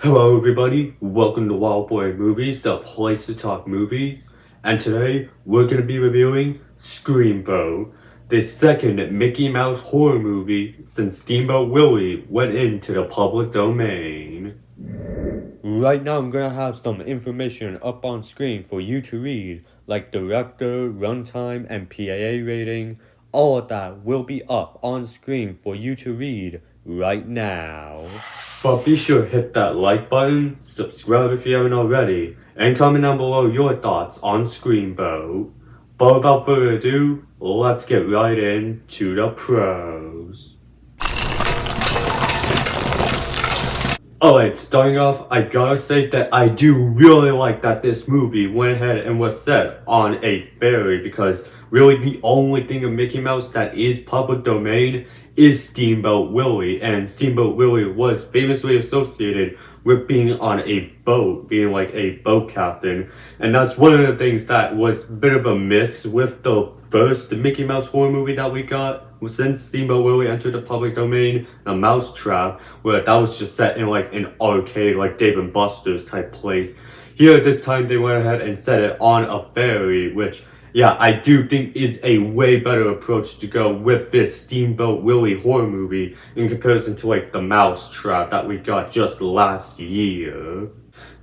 Hello everybody, welcome to Wild Boy Movies, the place to talk movies, and today we're going to be reviewing Screamboat, the second Mickey Mouse horror movie since Steamboat Willie went into the public domain. Right now I'm going to have some information up on screen for you to read, like director, runtime, and PAA rating. All of that will be up on screen for you to read right now. But be sure to hit that like button, subscribe if you haven't already, and comment down below your thoughts on Screamboat. But without further ado, let's get right into the pros. Alright, starting off, I gotta say that I do really like that this movie went ahead and was set on a ferry, because really the only thing of Mickey Mouse that is public domain is Steamboat Willie, and Steamboat Willie was famously associated with being on a boat, being like a boat captain, and that's one of the things that was a bit of a miss with the first Mickey Mouse horror movie that we got. Since Steamboat Willie entered the public domain, The Mousetrap, where that was just set in like an arcade, like Dave & Buster's type place. Here, this time they went ahead and set it on a ferry, which, yeah, I do think is a way better approach to go with this Steamboat Willie horror movie in comparison to like The Mousetrap that we got just last year.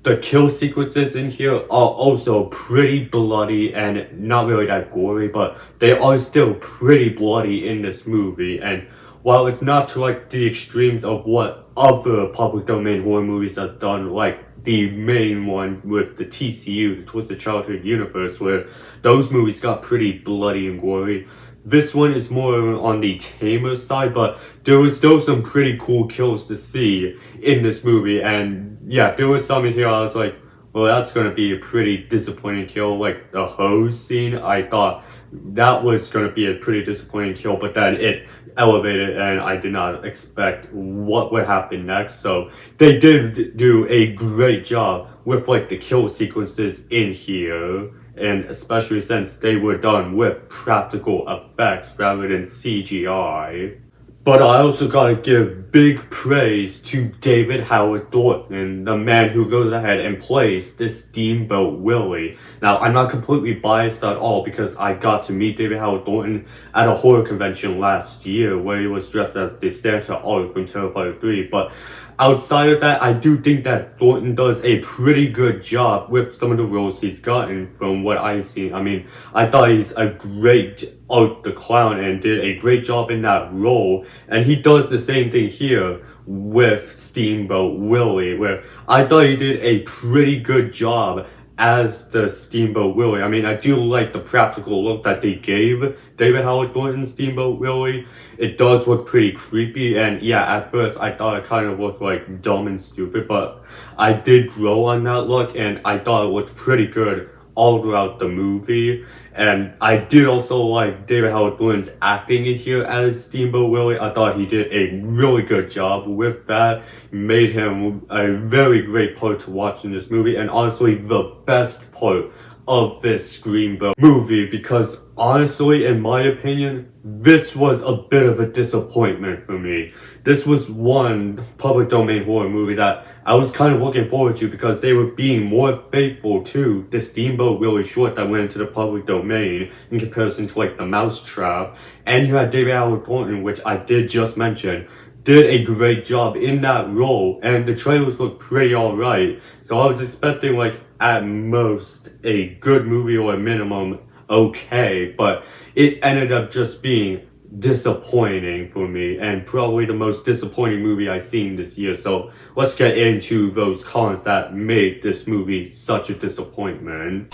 The kill sequences in here are also pretty bloody and not really that gory, but they are still pretty bloody in this movie. And while it's not to like the extremes of what other public domain horror movies have done, like the main one with the TCU, the Twisted Childhood Universe, where those movies got pretty bloody and gory, this one is more on the tamer side, but there was still some pretty cool kills to see in this movie. And yeah, there was some in here I was like, well, that's gonna be a pretty disappointing kill. Like the hose scene, I thought that was gonna be a pretty disappointing kill, but then it elevated and I did not expect what would happen next. So they did do a great job with like the kill sequences in here, and especially since they were done with practical effects rather than CGI. But I also gotta give big praise to David Howard Thornton, the man who goes ahead and plays this Steamboat Willie. Now, I'm not completely biased at all because I got to meet David Howard Thornton at a horror convention last year where he was dressed as the Santa Art from Terrifier 3, but outside of that, I do think that Thornton does a pretty good job with some of the roles he's gotten from what I've seen. I mean, I thought he's a great Art the Clown and did a great job in that role. And he does the same thing here with Steamboat Willie, where I thought he did a pretty good job as the Steamboat Willie. I mean, I do like the practical look that they gave David Howard Thornton's Steamboat Willie. It does look pretty creepy, and yeah, at first I thought it kind of looked like dumb and stupid, but I did grow on that look, and I thought it looked pretty good all throughout the movie. And I did also like David Howard Thornton's acting in here as Steamboat Willie. I thought he did a really good job with that. Made him a very great part to watch in this movie, and honestly the best part of this Screamboat movie, because honestly, in my opinion, this was a bit of a disappointment for me. This was one public domain horror movie that I was kind of looking forward to because they were being more faithful to the Steamboat Willie short that went into the public domain in comparison to like The Mousetrap. And you had David Howard Thornton, which I did just mention, did a great job in that role, and the trailers looked pretty alright. So I was expecting like at most a good movie or a minimum okay, but it ended up just being disappointing for me, and probably the most disappointing movie I've seen this year. So let's get into those cons that made this movie such a disappointment.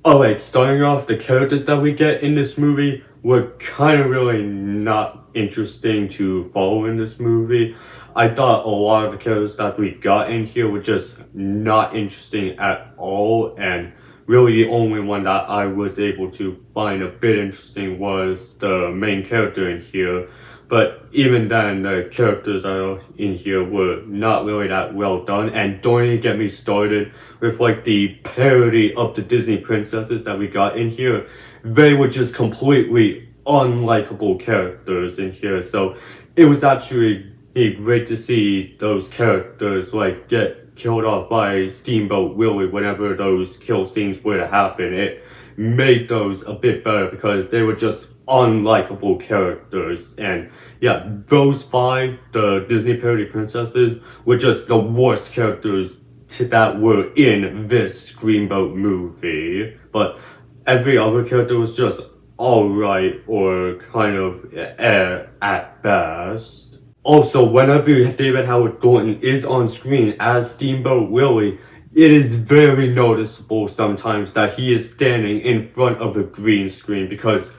Alright, starting off, the characters that we get in this movie were kind of really not interesting to follow in this movie. I thought a lot of the characters that we got in here were just not interesting at all, and really the only one that I was able to find a bit interesting was the main character in here. But even then, the characters that are in here were not really that well done. And don't even get me started with like the parody of the Disney princesses that we got in here. They were just completely unlikable characters in here. So it was actually great to see those characters like get killed off by Steamboat Willie whenever those kill scenes were to happen. It made those a bit better because they were just unlikable characters. And yeah, those five, the Disney parody princesses, were just the worst characters that were in this Screamboat movie. But every other character was just alright or kind of at best. Also, whenever David Howard Thornton is on screen as Steamboat Willie, it is very noticeable sometimes that he is standing in front of a green screen because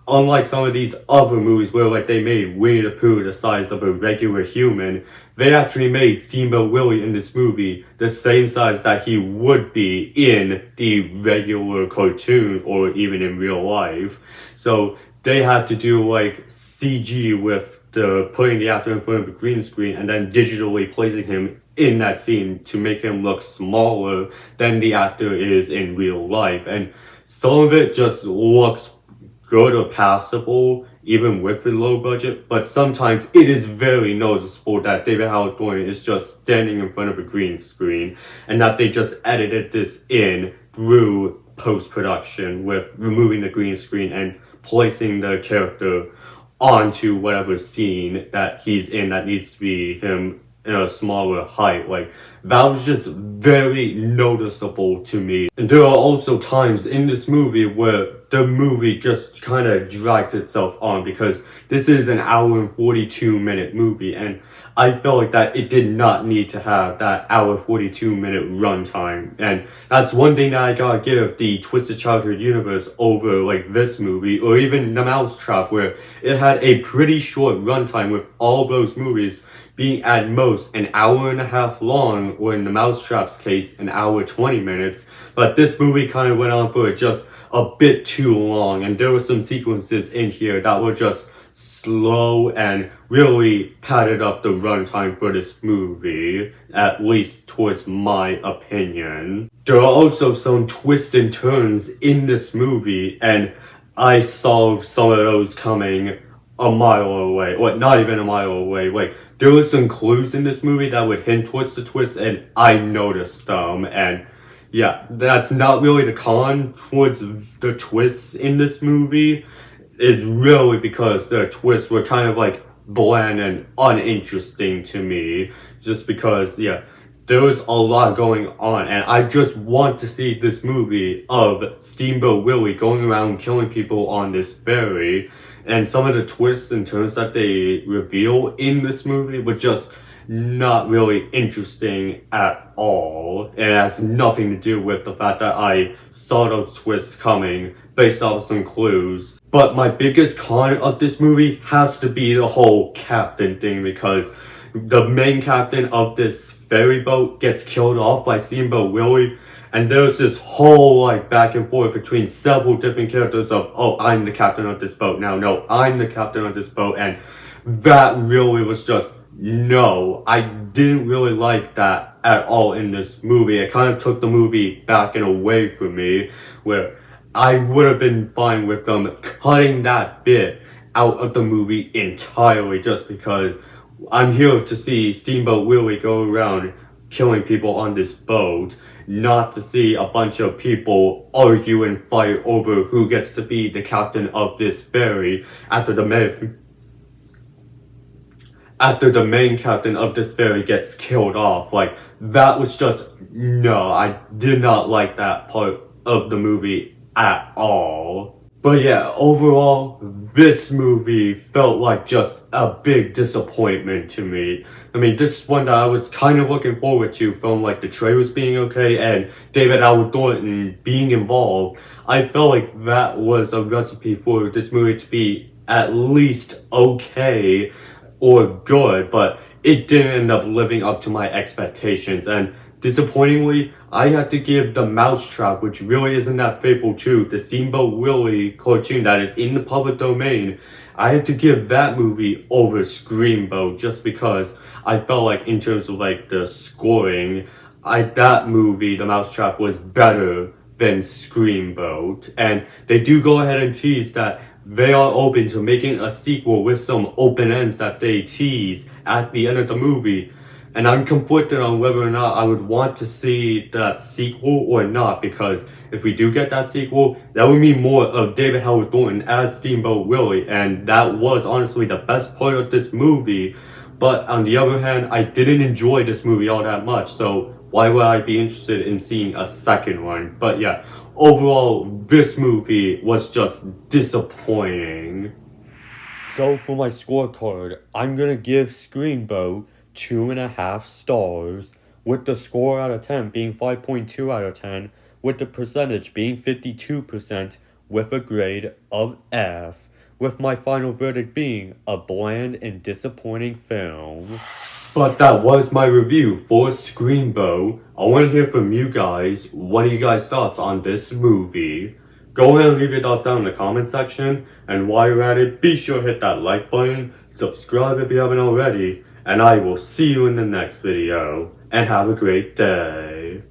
unlike some of these other movies where like they made Winnie the Pooh the size of a regular human, they actually made Steamboat Willie in this movie the same size that he would be in the regular cartoon or even in real life. So they had to do like CG with the putting the actor in front of a green screen and then digitally placing him in that scene to make him look smaller than the actor is in real life. And some of it just looks good or passable, even with the low budget, but sometimes it is very noticeable that David Howard Thornton is just standing in front of a green screen and that they just edited this in through post-production with removing the green screen and placing the character onto whatever scene that he's in that needs to be him in a smaller height. Like, that was just very noticeable to me. And there are also times in this movie where the movie just kind of dragged itself on because this is an hour and 42-minute movie, and I felt like that it did not need to have that hour 42-minute runtime. And that's one thing that I gotta give the Twisted Childhood universe over like this movie or even The Mousetrap, where it had a pretty short runtime with all those movies being at most an hour and a half long, or in The Mousetrap's case, an hour 20 minutes. But this movie kind of went on for just a bit too long, and there were some sequences in here that were just slow and really padded up the runtime for this movie, at least towards my opinion. There are also some twists and turns in this movie, and I saw some of those coming a mile away, or not even a mile away. Like, there was some clues in this movie that would hint towards the twist, and I noticed them, and yeah, that's not really the con towards the twists in this movie. It's really because the twists were kind of like bland and uninteresting to me. Just because, yeah, there was a lot going on, and I just want to see this movie of Steamboat Willie going around killing people on this ferry. And some of the twists and turns that they reveal in this movie were just not really interesting at all. It has nothing to do with the fact that I saw those twists coming based off some clues. But my biggest con of this movie has to be the whole captain thing, because the main captain of this ferry boat gets killed off by Steamboat Willie, and there's this whole like back and forth between several different characters of, oh, I'm the captain of this boat now, no, I'm the captain of this boat, and that really was just, no, I didn't really like that at all in this movie. It kind of took the movie back and away from me, where I would have been fine with them cutting that bit out of the movie entirely, just because I'm here to see Steamboat Willie go around killing people on this boat, not to see a bunch of people argue and fight over who gets to be the captain of this ferry after the main captain of this ferry gets killed off. Like, that was just, no, I did not like that part of the movie at all. But yeah, overall, this movie felt like just a big disappointment to me. I mean, this one that I was kind of looking forward to, from like the trailers being okay and David Howard Thornton being involved. I felt like that was a recipe for this movie to be at least okay or good, but it didn't end up living up to my expectations. And disappointingly, I had to give The Mousetrap, which really isn't that faithful to the Steamboat Willie cartoon that is in the public domain, I had to give that movie over Screamboat, just because I felt like in terms of like the scoring, that movie, The Mousetrap, was better than Screamboat. And they do go ahead and tease that they are open to making a sequel with some open ends that they tease at the end of the movie. And I'm conflicted on whether or not I would want to see that sequel or not, because if we do get that sequel, that would mean more of David Howard Thornton as Steamboat Willie, and that was honestly the best part of this movie. But on the other hand, I didn't enjoy this movie all that much, so why would I be interested in seeing a second one? But yeah, overall, this movie was just disappointing. So for my scorecard, I'm gonna give Screamboat 2.5 stars, with the score out of 10 being 5.2 out of 10, with the percentage being 52%, with a grade of F, with my final verdict being a bland and disappointing film. But that was my review for Screamboat. I want to hear from you guys. What are you guys' thoughts on this movie? Go ahead and leave your thoughts down in the comment section. And while you're at it, be sure to hit that like button, subscribe if you haven't already, and I will see you in the next video. And have a great day.